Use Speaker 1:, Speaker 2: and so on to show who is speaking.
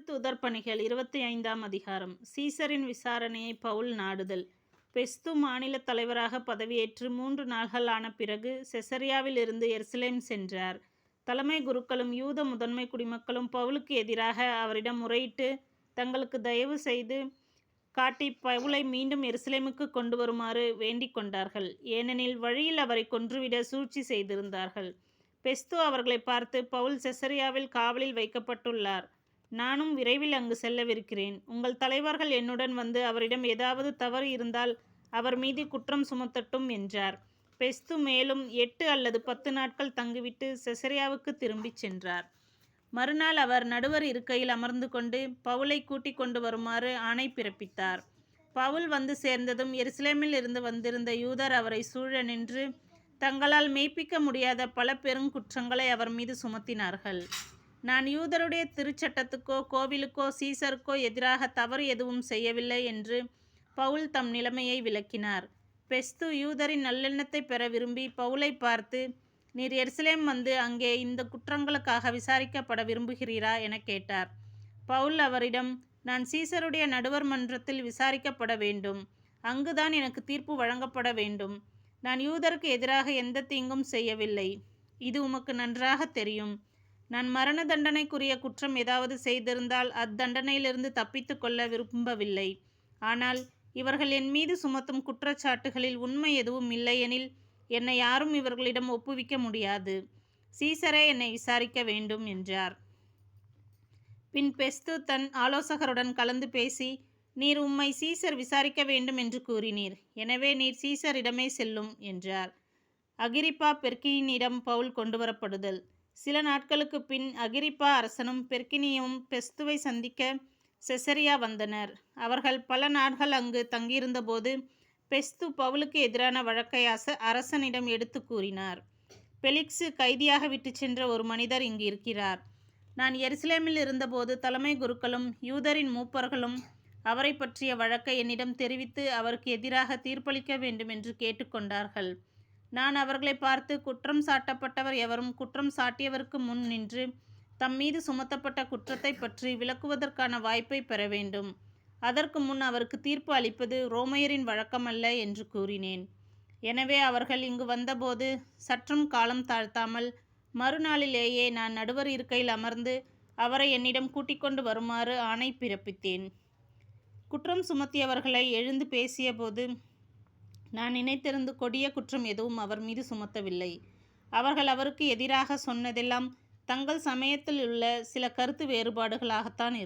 Speaker 1: திருத்தூதர் பணிகள் 25ஆம் அதிகாரம். சீசரின் விசாரணையை பவுல் நாடுதல். பெஸ்து மாநில தலைவராக பதவியேற்று 3 நாள்கள் ஆன பிறகு செசரியாவில் இருந்து எருசலேம் சென்றார். தலைமை குருக்களும் யூத முதன்மை குடிமக்களும் பவுலுக்கு எதிராக அவரிடம் முறையிட்டு தங்களுக்கு தயவு செய்து காட்டி பவுலை மீண்டும் எருசலேமுக்கு கொண்டு வருமாறு வேண்டிக் கொண்டார்கள். ஏனெனில் வழியில் அவரை கொன்றுவிட சூழ்ச்சி செய்திருந்தார்கள். பெஸ்து அவர்களை பார்த்து, பவுல் செசரியாவில் காவலில் வைக்கப்பட்டுள்ளார். நானும் விரைவில் அங்கு செல்லவிருக்கிறேன். உங்கள் தலைவர்கள் என்னுடன் வந்து அவரிடம் ஏதாவது தவறு இருந்தால் அவர் மீது குற்றம் சுமத்தட்டும் என்றார். பெஸ்து மேலும் 8 அல்லது 10 நாட்கள் தங்கிவிட்டு செசரியாவுக்கு திரும்பிச் சென்றார். மறுநாள் அவர் நடுவர் இருக்கையில் அமர்ந்து கொண்டு பவுலை கூட்டிக் கொண்டு வருமாறு ஆணை பிறப்பித்தார். பவுல் வந்து சேர்ந்ததும் எருசலேமில் இருந்து வந்திருந்த யூதர் அவரை சூழ நின்று தங்களால் மெய்ப்பிக்க முடியாத பல பெருங்குற்றங்களை அவர் மீது சுமத்தினார்கள். நான் யூதருடைய திருச்சட்டத்துக்கோ கோவிலுக்கோ சீசருக்கோ எதிராக தவறு எதுவும் செய்யவில்லை என்று பவுல் தம் நிலைமையை விளக்கினார். பெஸ்து யூதரின் நல்லெண்ணத்தை பெற விரும்பி பவுலை பார்த்து, நீர் எருசலேம் வந்து அங்கே இந்த குற்றங்களுக்காக விசாரிக்கப்பட விரும்புகிறீரா என கேட்டார். பவுல் அவரிடம், நான் சீசருடைய நடுவர் மன்றத்தில் விசாரிக்கப்பட வேண்டும். அங்குதான் எனக்கு தீர்ப்பு வழங்கப்பட வேண்டும். நான் யூதருக்கு எதிராக எந்த தீங்கும் செய்யவில்லை. இது உமக்கு நன்றாக தெரியும். நான் மரண தண்டனைக்குரிய குற்றம் ஏதாவது செய்திருந்தால் அத்தண்டனையிலிருந்து தப்பித்து கொள்ள விரும்பவில்லை. ஆனால் இவர்கள் என் மீது சுமத்தும் குற்றச்சாட்டுகளில் உண்மை எதுவும் இல்லையெனில் என்னை யாரும் இவர்களிடம் ஒப்புவிக்க முடியாது. சீசரே என்னை விசாரிக்க வேண்டும் என்றார். பின் பெஸ்து தன் ஆலோசகருடன் கலந்து பேசி, நீர் உம்மை சீசர் விசாரிக்க வேண்டும் என்று கூறினீர். எனவே நீர் சீசரிடமே செல்லும் என்றார். அகிரிப்பா பெர்கினியிடம் பவுல் கொண்டுவரப்படுதல். சில நாட்களுக்கு பின் அகிரிப்பா அரசனும் பெர்கினியும் பெஸ்துவை சந்திக்க செசரியா வந்தனர். அவர்கள் பல நாட்கள் அங்கு தங்கியிருந்தபோது பெஸ்து பவுலுக்கு எதிரான வழக்கை அரசனிடம் எடுத்து கூறினார். பெலிக்ஸு கைதியாக விட்டு சென்ற ஒரு மனிதர் இங்கு இருக்கிறார். நான் எருசலேமில் இருந்தபோது தலைமை குருக்களும் யூதரின் மூப்பர்களும் அவரை பற்றிய வழக்கை என்னிடம் தெரிவித்து அவருக்கு எதிராக தீர்ப்பளிக்க வேண்டும் என்று கேட்டுக்கொண்டார்கள். நான் அவர்களை பார்த்து, குற்றம் சாட்டப்பட்டவர் எவரும் குற்றம் சாட்டியவருக்கு முன் நின்று தம் மீது சுமத்தப்பட்ட குற்றத்தை பற்றி விளக்குவதற்கான வாய்ப்பை பெற வேண்டும். அதற்கு முன் அவருக்கு தீர்ப்பு அளிப்பது ரோமையரின் வழக்கமல்ல என்று கூறினேன். எனவே அவர்கள் இங்கு வந்தபோது சற்றும் காலம் தாழ்த்தாமல் மறுநாளிலேயே நான் நடுவர் இருக்கையில் அமர்ந்து அவரை என்னிடம் கூட்டிக் கொண்டு வருமாறு ஆணை பிறப்பித்தேன். குற்றம் சுமத்தியவர்களை எழுந்து பேசியபோது நான் நினைத்திருந்து கொடிய குற்றம் எதுவும் அவர் மீது சுமத்தவில்லை. அவர்கள் அவருக்கு எதிராக சொன்னதெல்லாம் தங்கள் சமயத்தில் உள்ள சில கருத்து வேறுபாடுகளாகத்தான்